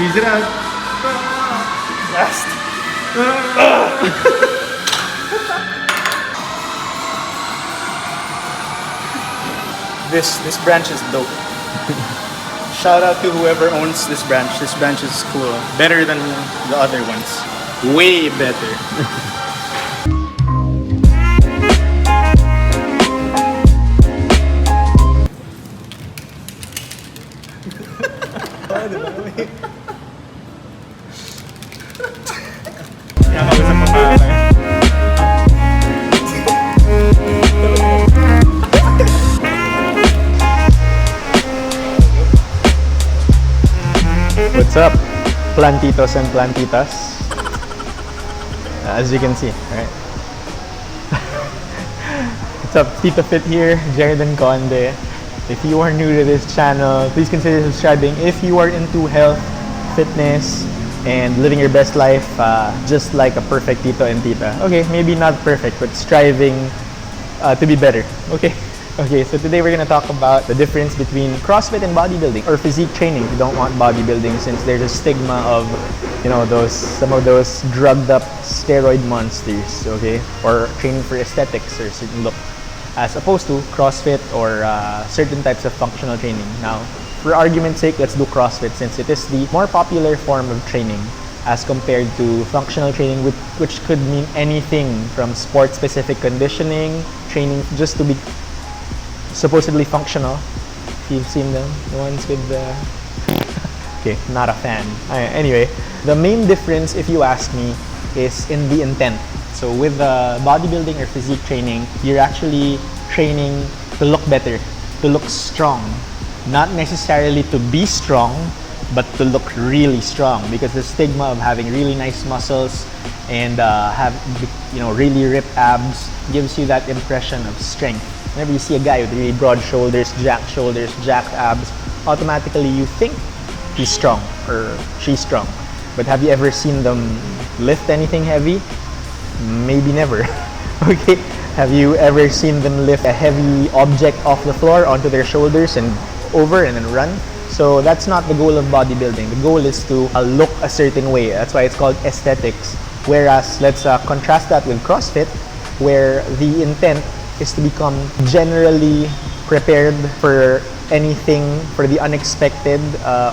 Squeeze it out. Last. This branch is dope. Shout out to whoever owns this branch. This branch is cool. Better than the other ones. Way better. What's up, plantitos and plantitas? As you can see, right? What's up, TitoFit here, Jeridan Conde. If you are new to this channel, please consider subscribing if you are into health, fitness, and living your best life just like a perfect Tito and Tita. Okay, maybe not perfect, but striving to be better. Okay, so today we're going to talk about the difference between CrossFit and bodybuilding, or physique training if you don't want bodybuilding, since there's a stigma of, you know, some of those drugged up steroid monsters, okay, or training for aesthetics or certain look, as opposed to CrossFit or certain types of functional training. Now, for argument's sake, let's do CrossFit since it is the more popular form of training as compared to functional training, which could mean anything from sport-specific conditioning, training just to be supposedly functional. If you've seen them, the ones with the... Okay, not a fan. Anyway, the main difference, if you ask me, is in the intent. So with bodybuilding or physique training, you're actually training to look better, to look strong. Not necessarily to be strong, but to look really strong, because the stigma of having really nice muscles and have, you know, really ripped abs gives you that impression of strength. Whenever you see a guy with really broad shoulders, jacked abs, automatically you think he's strong or she's strong. But have you ever seen them lift anything heavy? Maybe never. Okay, have you ever seen them lift a heavy object off the floor onto their shoulders and over and then run? So that's not the goal of bodybuilding. The goal is to look a certain way. That's why it's called aesthetics. Whereas let's contrast that with CrossFit, where the intent is to become generally prepared for anything, for the unexpected,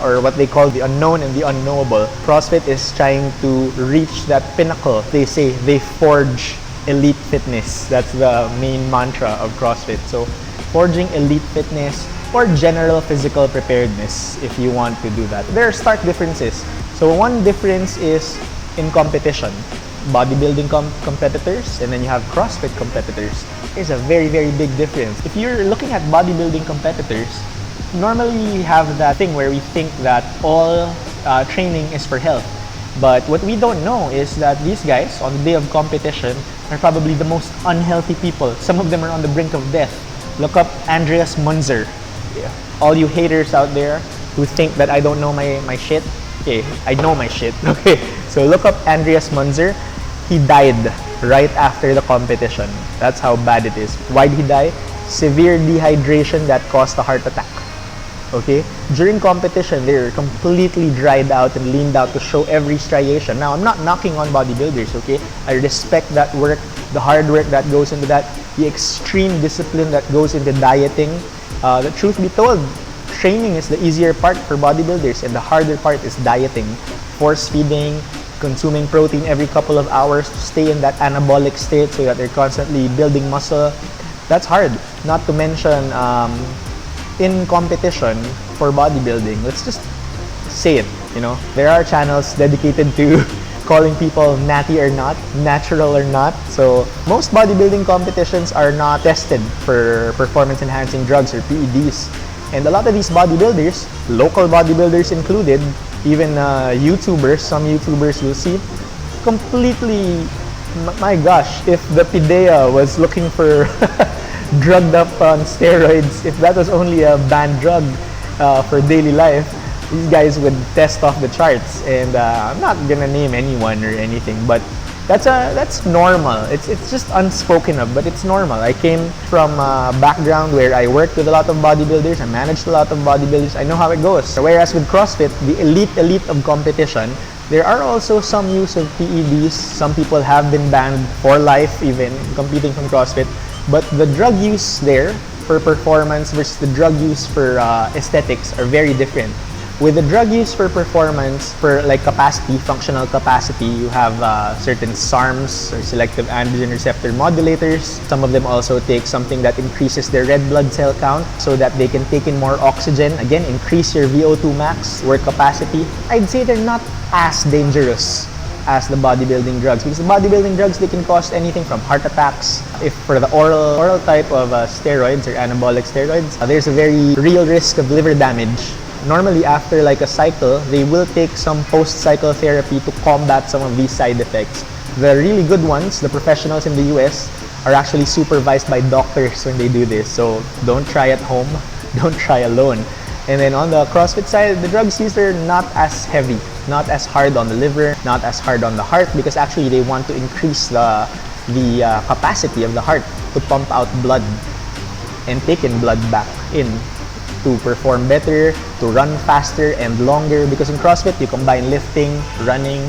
or what they call the unknown and the unknowable. CrossFit is trying to reach that pinnacle. They say they forge elite fitness. That's the main mantra of CrossFit. So forging elite fitness or general physical preparedness, if you want to do that. There are stark differences. So one difference is in competition. Bodybuilding competitors, and then you have CrossFit competitors. There's a very, very big difference. If you're looking at bodybuilding competitors, normally we have that thing where we think that all training is for health. But what we don't know is that these guys, on the day of competition, are probably the most unhealthy people. Some of them are on the brink of death. Look up Andreas Munzer. Yeah. All you haters out there who think that I don't know my shit. Okay, I know my shit. Okay, so look up Andreas Munzer. He died right after the competition. That's how bad it is. Why did he die? Severe dehydration that caused a heart attack. Okay? During competition, they're completely dried out and leaned out to show every striation. Now, I'm not knocking on bodybuilders, okay? I respect that work, the hard work that goes into that, the extreme discipline that goes into dieting. The truth be told, training is the easier part for bodybuilders, and the harder part is dieting. Force feeding, consuming protein every couple of hours to stay in that anabolic state so that they're constantly building muscle. That's hard. Not to mention, in competition for bodybuilding, let's just say it, you know, there are channels dedicated to calling people natty or not, natural or not. So most bodybuilding competitions are not tested for performance enhancing drugs or PEDs. And a lot of these bodybuilders, local bodybuilders included, even YouTubers, some YouTubers you'll see, completely, my gosh, if the Pidea was looking for drugged up on steroids, if that was only a banned drug for daily life, these guys would test off the charts. And I'm not gonna name anyone or anything, but That's normal. It's just unspoken of, but it's normal. I came from a background where I worked with a lot of bodybuilders. I managed a lot of bodybuilders. I know how it goes. Whereas with CrossFit, the elite of competition, there are also some use of PEDs. Some people have been banned for life, even competing from CrossFit. But the drug use there for performance versus the drug use for aesthetics are very different. With the drug use for performance, for like capacity, functional capacity, you have certain SARMs or selective androgen receptor modulators. Some of them also take something that increases their red blood cell count so that they can take in more oxygen. Again, increase your VO2 max, work capacity. I'd say they're not as dangerous as the bodybuilding drugs, because the bodybuilding drugs, they can cause anything from heart attacks. If for the oral type of steroids or anabolic steroids, there's a very real risk of liver damage. Normally, after like a cycle, they will take some post-cycle therapy to combat some of these side effects. The really good ones, the professionals in the US, are actually supervised by doctors when they do this. So don't try at home, don't try alone. And then on the CrossFit side, the drugs used are not as heavy, not as hard on the liver, not as hard on the heart, because actually they want to increase the capacity of the heart to pump out blood and take in blood back in, to perform better, to run faster and longer, because in CrossFit you combine lifting, running,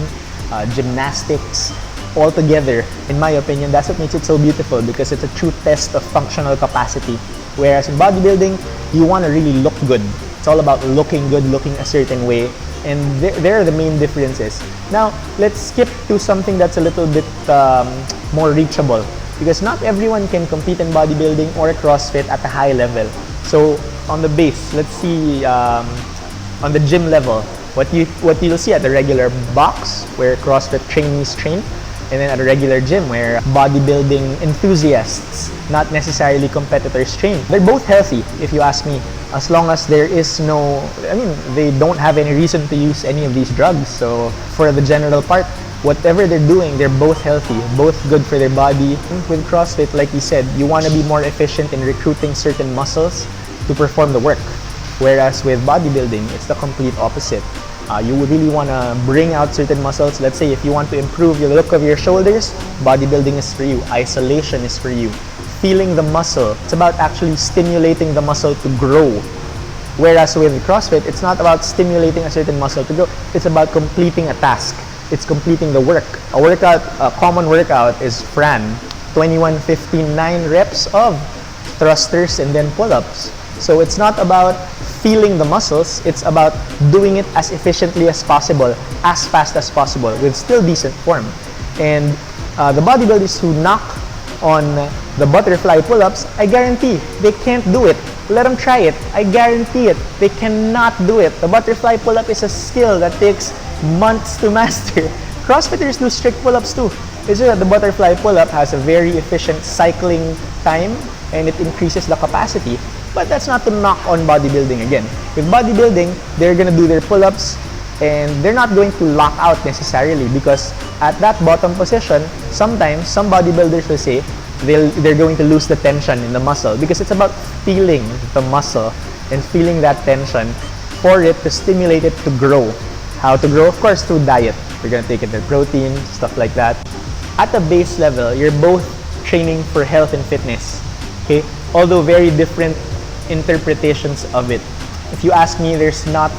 gymnastics all together. In my opinion, that's what makes it so beautiful, because it's a true test of functional capacity. Whereas in bodybuilding, you want to really look good. It's all about looking good, looking a certain way, and there are the main differences. Now, let's skip to something that's a little bit more reachable, because not everyone can compete in bodybuilding or CrossFit at a high level. So on the base, let's see on the gym level, what you'll see at the regular box where CrossFit trainees train, and then at a regular gym where bodybuilding enthusiasts, not necessarily competitors, train. They're both healthy, if you ask me, as long as there is no, they don't have any reason to use any of these drugs. So for the general part, whatever they're doing, they're both healthy, both good for their body. With CrossFit, like we said, you want to be more efficient in recruiting certain muscles to perform the work. Whereas with bodybuilding, it's the complete opposite. You would really want to bring out certain muscles. Let's say if you want to improve the look of your shoulders, bodybuilding is for you. Isolation is for you. Feeling the muscle. It's about actually stimulating the muscle to grow. Whereas with CrossFit, it's not about stimulating a certain muscle to grow. It's about completing a task. It's completing the work. A common workout is Fran. 21, 15, 9 reps of thrusters and then pull-ups. So it's not about feeling the muscles, it's about doing it as efficiently as possible, as fast as possible, with still decent form. And the bodybuilders who knock on the butterfly pull-ups, I guarantee they can't do it. Let them try it. I guarantee it. They cannot do it. The butterfly pull-up is a skill that takes months to master. CrossFitters do strict pull-ups too. It's just that the butterfly pull-up has a very efficient cycling time and it increases the capacity. But that's not to knock on bodybuilding again. With bodybuilding, they're gonna do their pull-ups and they're not going to lock out necessarily, because at that bottom position, sometimes some bodybuilders will say they're going to lose the tension in the muscle, because it's about feeling the muscle and feeling that tension for it to stimulate it to grow. How to grow? Of course, through diet. You're gonna take in their protein, stuff like that. At the base level, you're both training for health and fitness. Okay? Although very different interpretations of it. If you ask me, there's not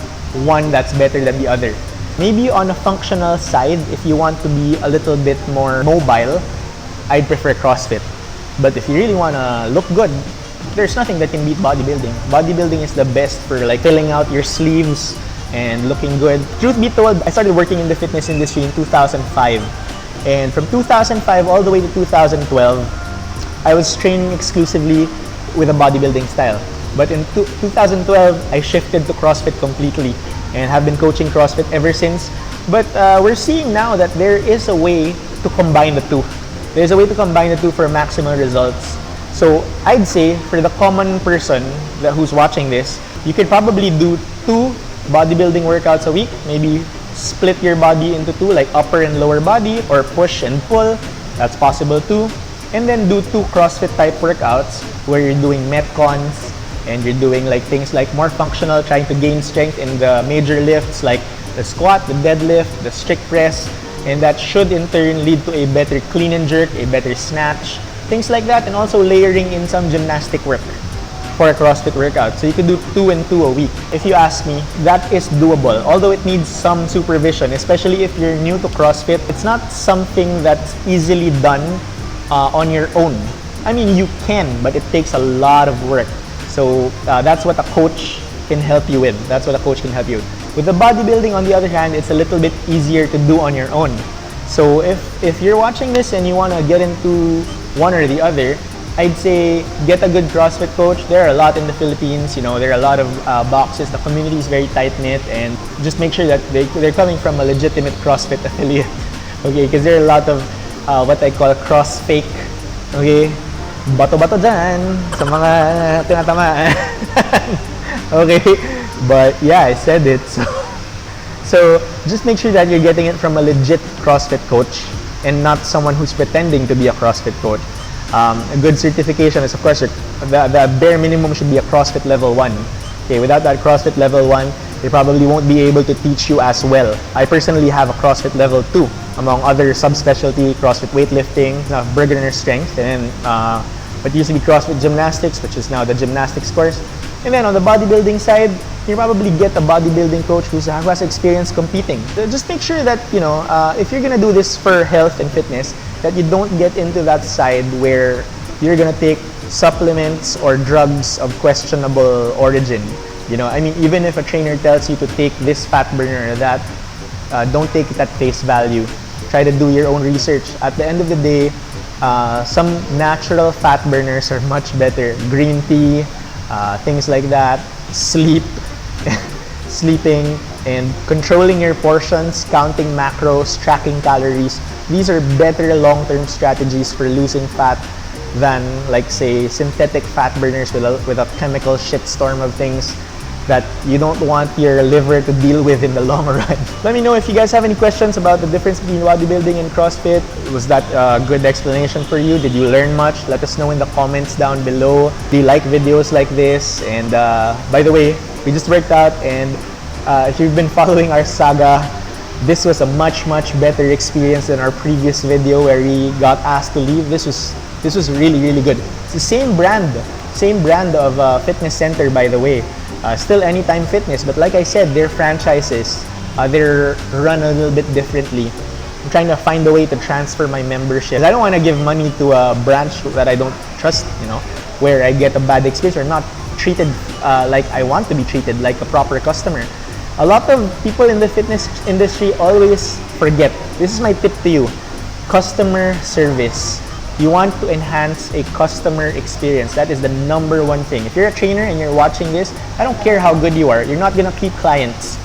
one that's better than the other. Maybe on a functional side, if you want to be a little bit more mobile, I'd prefer CrossFit. But if you really want to look good, there's nothing that can beat bodybuilding. Bodybuilding is the best for like filling out your sleeves and looking good. Truth be told, I started working in the fitness industry in 2005. And from 2005 all the way to 2012, I was training exclusively with a bodybuilding style. But in 2012, I shifted to CrossFit completely and have been coaching CrossFit ever since. But we're seeing now that there is a way to combine the two. There's a way to combine the two for maximum results. So I'd say for the common person who's watching this, you could probably do 2 bodybuilding workouts a week. Maybe split your body into 2, like upper and lower body, or push and pull. That's possible too. And then do 2 CrossFit type workouts where you're doing metcons and you're doing like things like more functional, trying to gain strength in the major lifts like the squat, the deadlift, the strict press, And that should in turn lead to a better clean and jerk, a better snatch, things like that, and also layering in some gymnastic work for a CrossFit workout. So you could do 2 and 2 a week. If you ask me, that is doable. Although it needs some supervision, especially if you're new to CrossFit. It's not something that's easily done on your own. I mean, you can, but it takes a lot of work. So that's what a coach can help you with. That's what a coach can help you with. With the bodybuilding, on the other hand, it's a little bit easier to do on your own. So if you're watching this and you want to get into one or the other, I'd say get a good CrossFit coach. There are a lot in the Philippines. You know, there are a lot of boxes. The community is very tight-knit, and just make sure that they're coming from a legitimate CrossFit affiliate. Okay, because there are a lot of what I call cross fake. Okay, bato-bato dyan sa mga tinatamaan. Okay, but yeah, I said it. So just make sure that you're getting it from a legit CrossFit coach and not someone who's pretending to be a CrossFit coach. A good certification is, of course, the bare minimum should be a CrossFit level 1. Okay, without that CrossFit level 1, they probably won't be able to teach you as well. I personally have a CrossFit level 2, among other subspecialty CrossFit weightlifting, beginner strength, and then what used to be CrossFit gymnastics, which is now the gymnastics course. And then on the bodybuilding side, you probably get a bodybuilding coach who has experience competing. So just make sure that, you know, if you're gonna do this for health and fitness, that you don't get into that side where you're gonna take supplements or drugs of questionable origin. You know, I mean, even if a trainer tells you to take this fat burner or that, don't take it at face value. Try to do your own research. At the end of the day, some natural fat burners are much better. Green tea, things like that, sleeping, and controlling your portions, counting macros, tracking calories. These are better long-term strategies for losing fat than, like, say, synthetic fat burners with a chemical shitstorm of things that you don't want your liver to deal with in the long run. Let me know if you guys have any questions about the difference between bodybuilding and CrossFit. Was that a good explanation for you? Did you learn much? Let us know in the comments down below. Do you like videos like this? And by the way, we just worked out, and if you've been following our saga, this was a much better experience than our previous video where we got asked to leave. This was really good. It's the same brand of fitness center, by the way. Still Anytime Fitness, but like I said, they're franchises. They're run a little bit differently. I'm trying to find a way to transfer my membership. I don't want to give money to a branch that I don't trust, you know, where I get a bad experience or not treated like I want to be treated, like a proper customer. A lot of people in the fitness industry always forget. This is my tip to you. Customer service. You want to enhance a customer experience. That is the #1 thing. If you're a trainer and you're watching this, I don't care how good you are. You're not gonna keep clients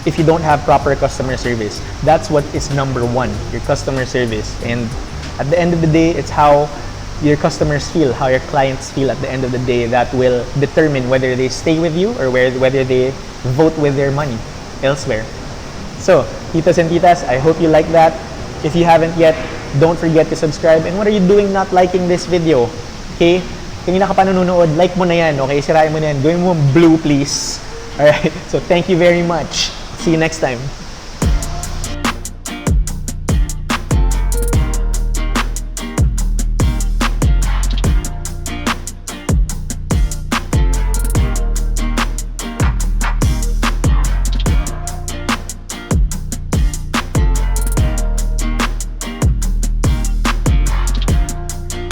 if you don't have proper customer service. That's what is #1, your customer service. And at the end of the day, it's how your customers feel, how your clients feel at the end of the day, that will determine whether they stay with you or whether they vote with their money elsewhere. So, titos and titas, I hope you like that. If you haven't yet, don't forget to subscribe. And what are you doing not liking this video? Okay? Kanina ka pa nanonood, like mo na yan, okay? Sirain mo na yan. Gawin mo blue, please. Alright? So, thank you very much. See you next time.